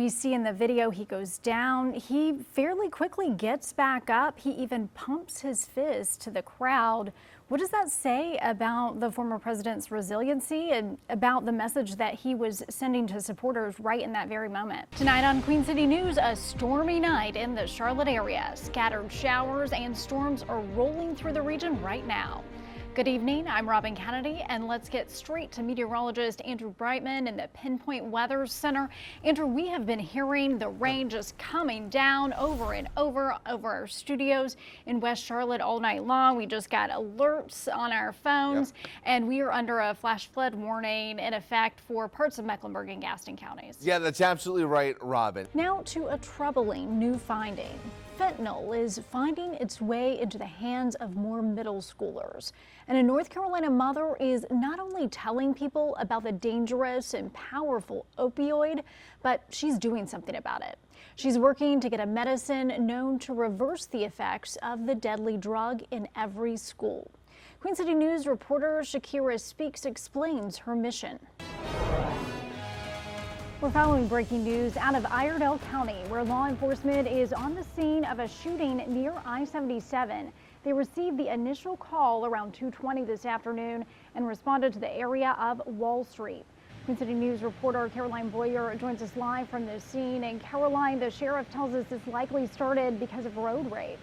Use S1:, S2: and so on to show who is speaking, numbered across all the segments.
S1: We see in the video he goes down. He fairly quickly gets back up. He even pumps his fist to the crowd. What does that say about the former president's resiliency and about the message that he was sending to supporters right in that very moment? Tonight on Queen City News, a stormy night in the Charlotte area. Scattered showers and storms are rolling through the region right now. Good evening, I'm Robin Kennedy, and let's get straight to meteorologist Andrew Brightman in the Pinpoint Weather Center. Andrew, we have been hearing the rain just coming down over and over our studios in West Charlotte all night long. We just got alerts on our phones, and we are under a flash flood warning in effect for parts of Mecklenburg and Gaston counties.
S2: Yeah, that's absolutely right, Robin.
S1: Now to a troubling new finding. Fentanyl is finding its way into the hands of more middle schoolers. And a North Carolina mother is not only telling people about the dangerous and powerful opioid, but she's doing something about it. She's working to get a medicine known to reverse the effects of the deadly drug in every school. Queen City News reporter Shakira Speaks explains her mission. We're following breaking news out of Iredell County, where law enforcement is on the scene of a shooting near I-77. They received the initial call around 2:20 this afternoon and responded to the area of Wall Street. Queen City News reporter Caroline Boyer joins us live from the scene. And Caroline, the sheriff tells us this likely started because of road rage.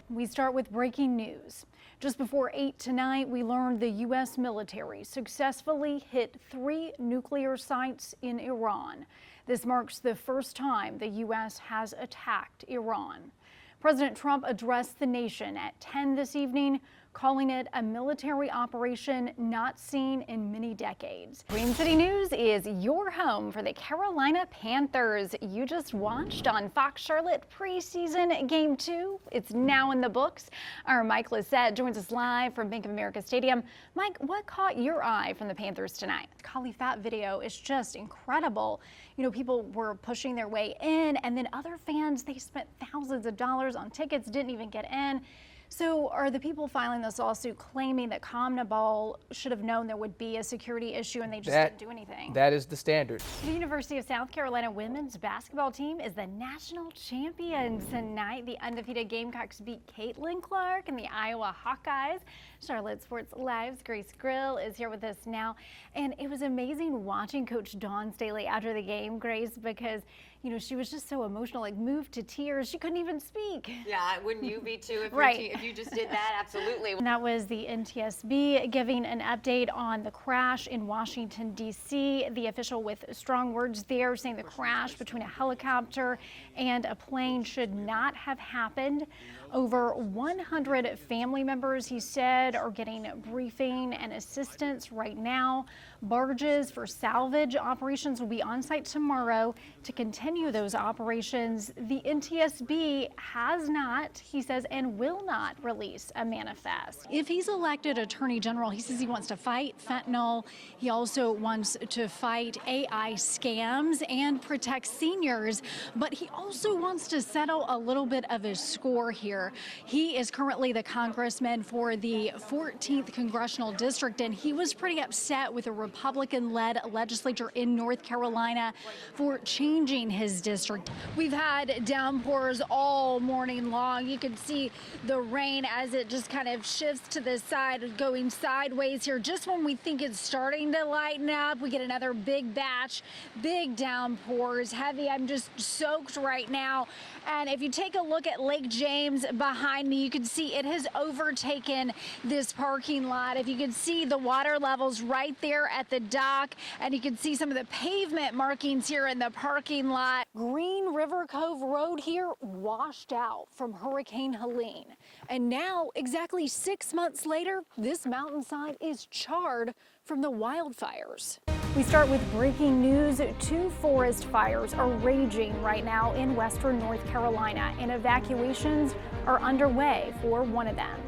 S1: We start with breaking news. Just before 8 tonight, we learned the U.S. military successfully hit 3 nuclear sites in Iran. This marks the first time the U.S. has attacked Iran. President Trump addressed the nation at 10 this evening, calling it a military operation not seen in many decades. Queen City News is your home for the Carolina Panthers. You just watched on Fox Charlotte preseason game 2. It's now in the books. Our Mike Lissette joins us live from Bank of America Stadium. Mike, what caught your eye from the Panthers tonight? The Khalifat video is just incredible. You know, people were pushing their way in, and then other fans, they spent thousands of dollars on tickets, didn't even get in. So are the people filing this lawsuit claiming that CONMEBOL should have known there would be a security issue and they just didn't do anything?
S3: That is the standard.
S1: The University of South Carolina women's basketball team is the national champions tonight. The undefeated Gamecocks beat Caitlin Clark and the Iowa Hawkeyes. Charlotte Sports Live's Grace Grill is here with us now. And it was amazing watching Coach Dawn Staley after the game, Grace, because you know, she was just so emotional, like moved to tears. She couldn't even speak.
S4: Yeah, wouldn't you be too if you just did that? Absolutely.
S1: And that was the NTSB giving an update on the crash in Washington, D.C. The official with strong words there saying the crash between a helicopter and a plane should not have happened. Over 100 family members, he said, are getting briefing and assistance right now. Barges for salvage operations will be on site tomorrow to continue those operations. The NTSB has not, he says, and will not release a manifest. If he's elected Attorney General, he says he wants to fight fentanyl. He also wants to fight AI scams and protect seniors, but he also wants to settle a little bit of his score here. He is currently the congressman for the 14th Congressional District, and he was pretty upset with a Republican-led legislature in North Carolina for changing his district. We've had downpours all morning long. You can see the rain as it just kind of shifts to the side, going sideways here. Just when we think it's starting to lighten up, we get another big batch, big downpours, heavy. I'm just soaked right now. And if you take a look at Lake James behind me, you can see it has overtaken this parking lot. If you can see the water levels right there at the dock, and you can see some of the pavement markings here in the parking lot. Green River Cove Road here washed out from Hurricane Helene. And now, exactly 6 months later, this mountainside is charred from the wildfires. We start with breaking news. 2 forest fires are raging right now in western North Carolina, and evacuations are underway for one of them.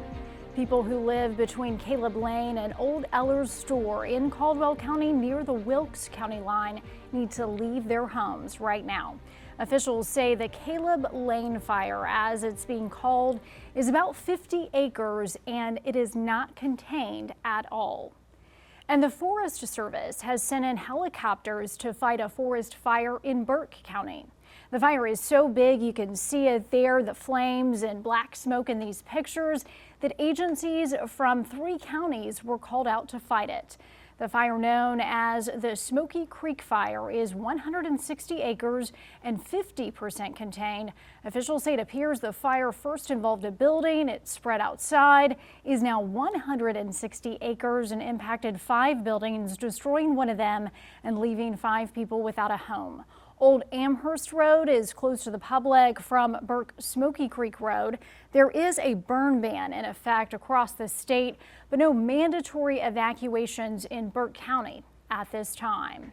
S1: People who live between Caleb Lane and Old Eller's Store in Caldwell County near the Wilkes County line need to leave their homes right now. Officials say the Caleb Lane fire, as it's being called, is about 50 acres and it is not contained at all. And the Forest Service has sent in helicopters to fight a forest fire in Burke County. The fire is so big you can see it there, the flames and black smoke in these pictures, that agencies from 3 counties were called out to fight it. The fire, known as the Smoky Creek Fire, is 160 acres and 50% contained. Officials say it appears the fire first involved a building. It spread outside, is now 160 acres and impacted 5 buildings, destroying one of them and leaving 5 people without a home. Old Amherst Road is closed to the public from Burke Smoky Creek Road. There is a burn ban in effect across the state, but no mandatory evacuations in Burke County at this time.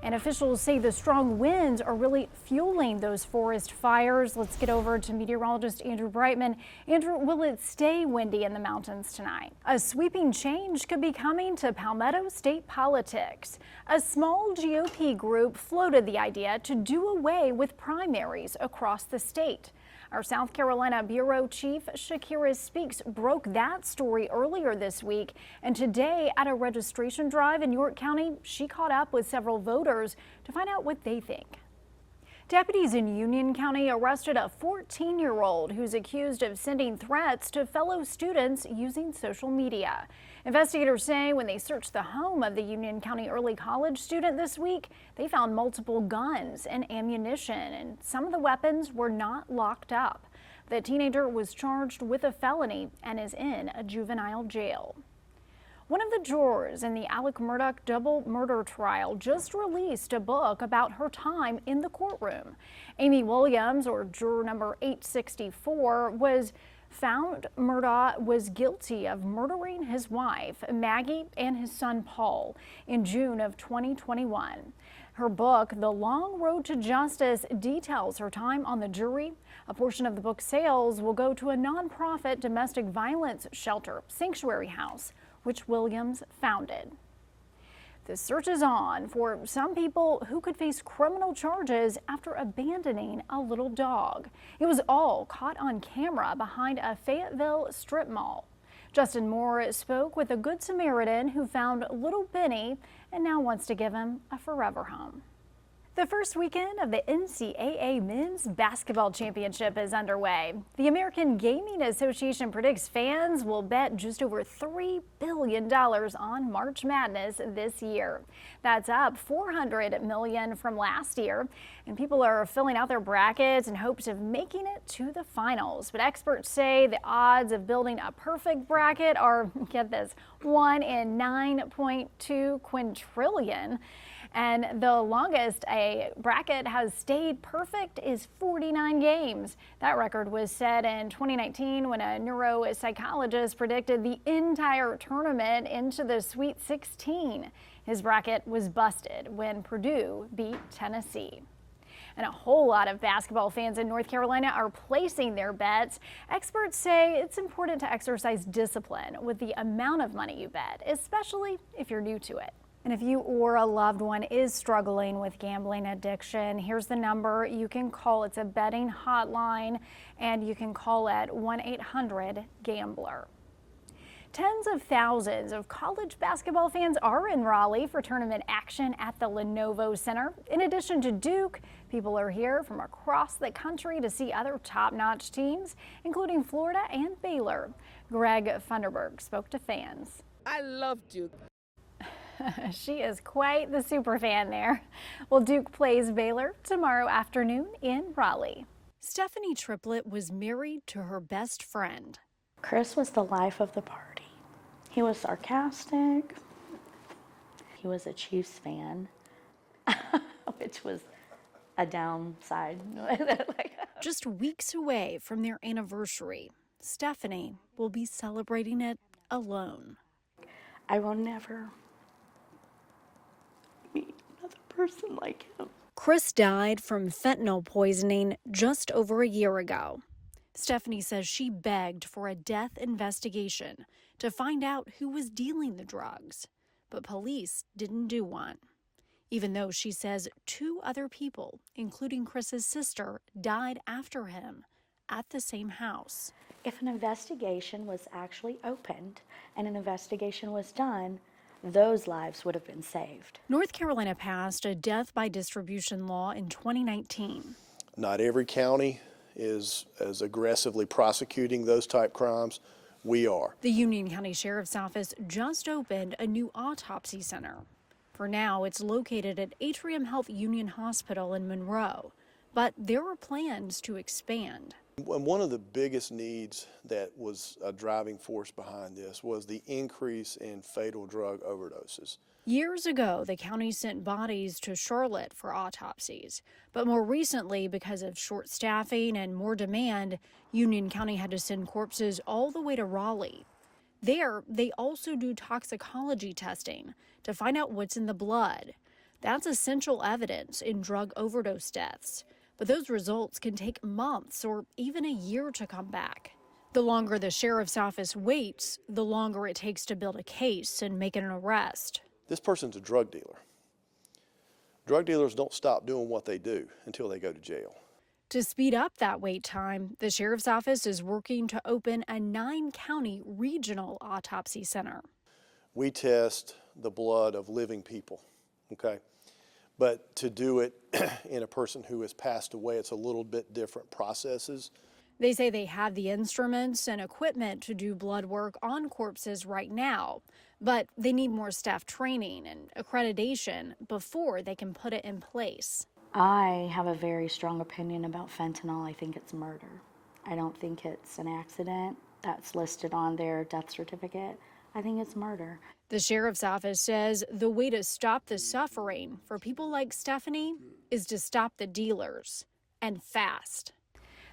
S1: And officials say the strong winds are really fueling those forest fires. Let's get over to meteorologist Andrew Brightman. Andrew, will it stay windy in the mountains tonight? A sweeping change could be coming to Palmetto state politics. A small GOP group floated the idea to do away with primaries across the state. Our South Carolina Bureau Chief Shakira Speaks broke that story earlier this week, and today at a registration drive in York County, she caught up with several voters to find out what they think. Deputies in Union County arrested a 14-year-old who's accused of sending threats to fellow students using social media. Investigators say when they searched the home of the Union County early college student this week, they found multiple guns and ammunition, and some of the weapons were not locked up. The teenager was charged with a felony and is in a juvenile jail. One of the jurors in the Alec Murdaugh double murder trial just released a book about her time in the courtroom. Amy Williams, or juror number 864, was found Murdaugh was guilty of murdering his wife, Maggie, and his son, Paul, in June of 2021. Her book, The Long Road to Justice, details her time on the jury. A portion of the book's sales will go to a nonprofit domestic violence shelter, Sanctuary House, which Williams founded. The search is on for some people who could face criminal charges after abandoning a little dog. It was all caught on camera behind a Fayetteville strip mall. Justin Moore spoke with a Good Samaritan who found little Benny and now wants to give him a forever home. The first weekend of the NCAA Men's Basketball Championship is underway. The American Gaming Association predicts fans will bet just over $3 billion on March Madness this year. That's up $400 million from last year, and people are filling out their brackets in hopes of making it to the finals. But experts say the odds of building a perfect bracket are, get this, 1 in 9.2 quintillion. And the longest a bracket has stayed perfect is 49 games. That record was set in 2019 when a neuropsychologist predicted the entire tournament into the Sweet 16. His bracket was busted when Purdue beat Tennessee. And a whole lot of basketball fans in North Carolina are placing their bets. Experts say it's important to exercise discipline with the amount of money you bet, especially if you're new to it. And if you or a loved one is struggling with gambling addiction, here's the number you can call. It's a betting hotline, and you can call at 1-800-GAMBLER. Tens of thousands of college basketball fans are in Raleigh for tournament action at the Lenovo Center. In addition to Duke, people are here from across the country to see other top-notch teams, including Florida and Baylor. Greg Funderburg spoke to fans.
S3: I love Duke.
S1: She is quite the super fan there. Well, Duke plays Baylor tomorrow afternoon in Raleigh. Stephanie Triplett was married to her best friend.
S5: Chris was the life of the party. He was sarcastic. He was a Chiefs fan, which was a downside.
S1: Just weeks away from their anniversary, Stephanie will be celebrating it alone.
S5: I will never meet another person like him.
S1: Chris died from fentanyl poisoning just over a year ago. Stephanie says she begged for a death investigation to find out who was dealing the drugs, but police didn't do one, even though she says 2 other people, including Chris's sister, died after him at the same house.
S5: If an investigation was actually opened and an investigation was done, those lives would have been saved.
S1: North Carolina passed a death by distribution law in 2019.
S3: Not every county is as aggressively prosecuting those type crimes. We are.
S1: The Union County Sheriff's Office just opened a new autopsy center. For now, it's located at Atrium Health Union Hospital in Monroe, but there are plans to expand.
S3: And one of the biggest needs that was a driving force behind this was the increase in fatal drug overdoses.
S1: Years ago, the county sent bodies to Charlotte for autopsies. But more recently, because of short staffing and more demand, Union County had to send corpses all the way to Raleigh. There, they also do toxicology testing to find out what's in the blood. That's essential evidence in drug overdose deaths. But those results can take months or even a year to come back. The longer the sheriff's office waits, the longer it takes to build a case and make an arrest.
S3: This person's a drug dealer. Drug dealers don't stop doing what they do until they go to jail.
S1: To speed up that wait time, the sheriff's office is working to open a 9-county regional autopsy center.
S3: We test the blood of living people, okay? But to do it in a person who has passed away, it's a little bit different processes.
S1: They say they have the instruments and equipment to do blood work on corpses right now, but they need more staff training and accreditation before they can put it in place.
S5: I have a very strong opinion about fentanyl. I think it's murder. I don't think it's an accident that's listed on their death certificate. I think it's murder.
S1: The sheriff's office says the way to stop the suffering for people like Stephanie is to stop the dealers, and fast.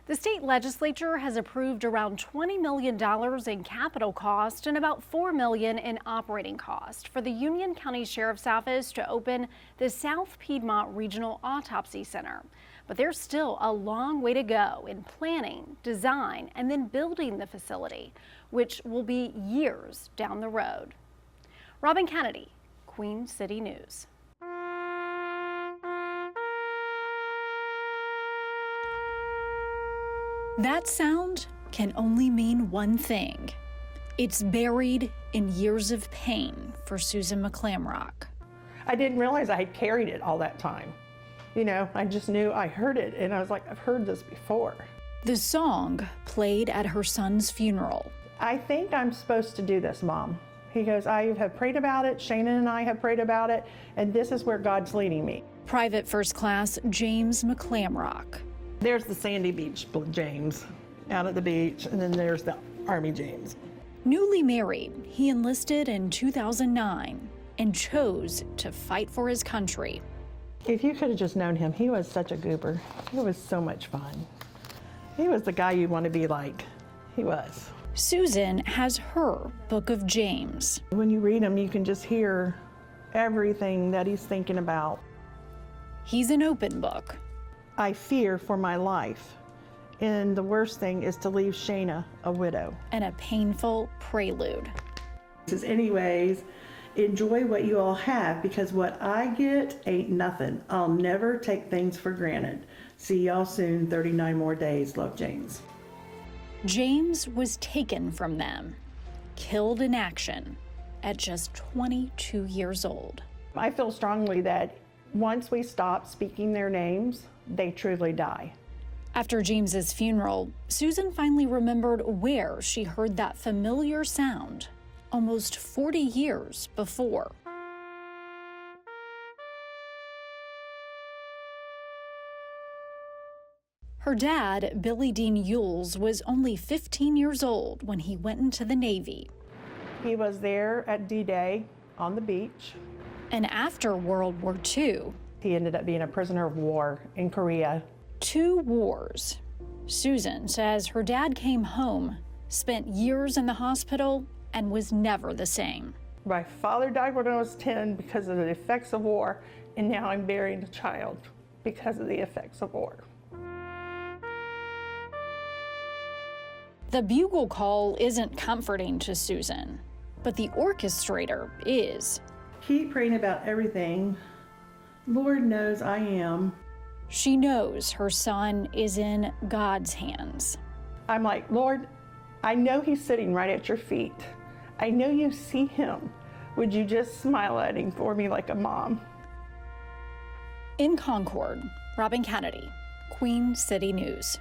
S1: The state legislature has approved around $20 million in capital cost and about $4 million in operating cost for the Union County Sheriff's Office to open the South Piedmont Regional Autopsy Center. But there's still a long way to go in planning, design, and then building the facility, which will be years down the road. Robin Kennedy, Queen City News. That sound can only mean one thing. It's buried in years of pain for Susan McClamrock.
S6: I didn't realize I had carried it all that time. You know, I just knew I heard it, and I was like, I've heard this before.
S1: The song played at her son's funeral.
S6: I think I'm supposed to do this, Mom. He goes, I have prayed about it, Shana and I have prayed about it, and this is where God's leading me.
S1: Private First Class James McClamrock.
S6: There's the Sandy Beach James out at the beach, and then there's the Army James.
S1: Newly married, he enlisted in 2009 and chose to fight for his country.
S6: If you could have just known him, he was such a goober. He was so much fun. He was the guy you'd want to be like. He was.
S1: Susan has her book of James.
S6: When you read him, you can just hear everything that he's thinking about.
S1: He's an open book.
S6: I fear for my life, and the worst thing is to leave Shana a widow.
S1: And a painful prelude.
S6: He says, anyways, enjoy what you all have, because what I get ain't nothing. I'll never take things for granted. See y'all soon, 39 more days. Love, James.
S1: James was taken from them, killed in action at just 22 years old.
S6: I feel strongly that once we stop speaking their names, they truly die.
S1: After James's funeral, Susan finally remembered where she heard that familiar sound almost 40 years before. Her dad, Billy Dean Yules, was only 15 years old when he went into the Navy.
S6: He was there at D-Day on the beach.
S1: And after World War II,
S6: he ended up being a prisoner of war in Korea. 2
S1: wars. Susan says her dad came home, spent years in the hospital, and was never the same.
S6: My father died when I was 10 because of the effects of war, and now I'm burying a child because of the effects of war.
S1: The bugle call isn't comforting to Susan, but the orchestrator is.
S6: Keep praying about everything. Lord knows I am.
S1: She knows her son is in God's hands.
S6: I'm like, Lord, I know he's sitting right at your feet. I know you see him, Would you just smile at him for me like a mom?
S1: In Concord, Robin Kennedy, Queen City News.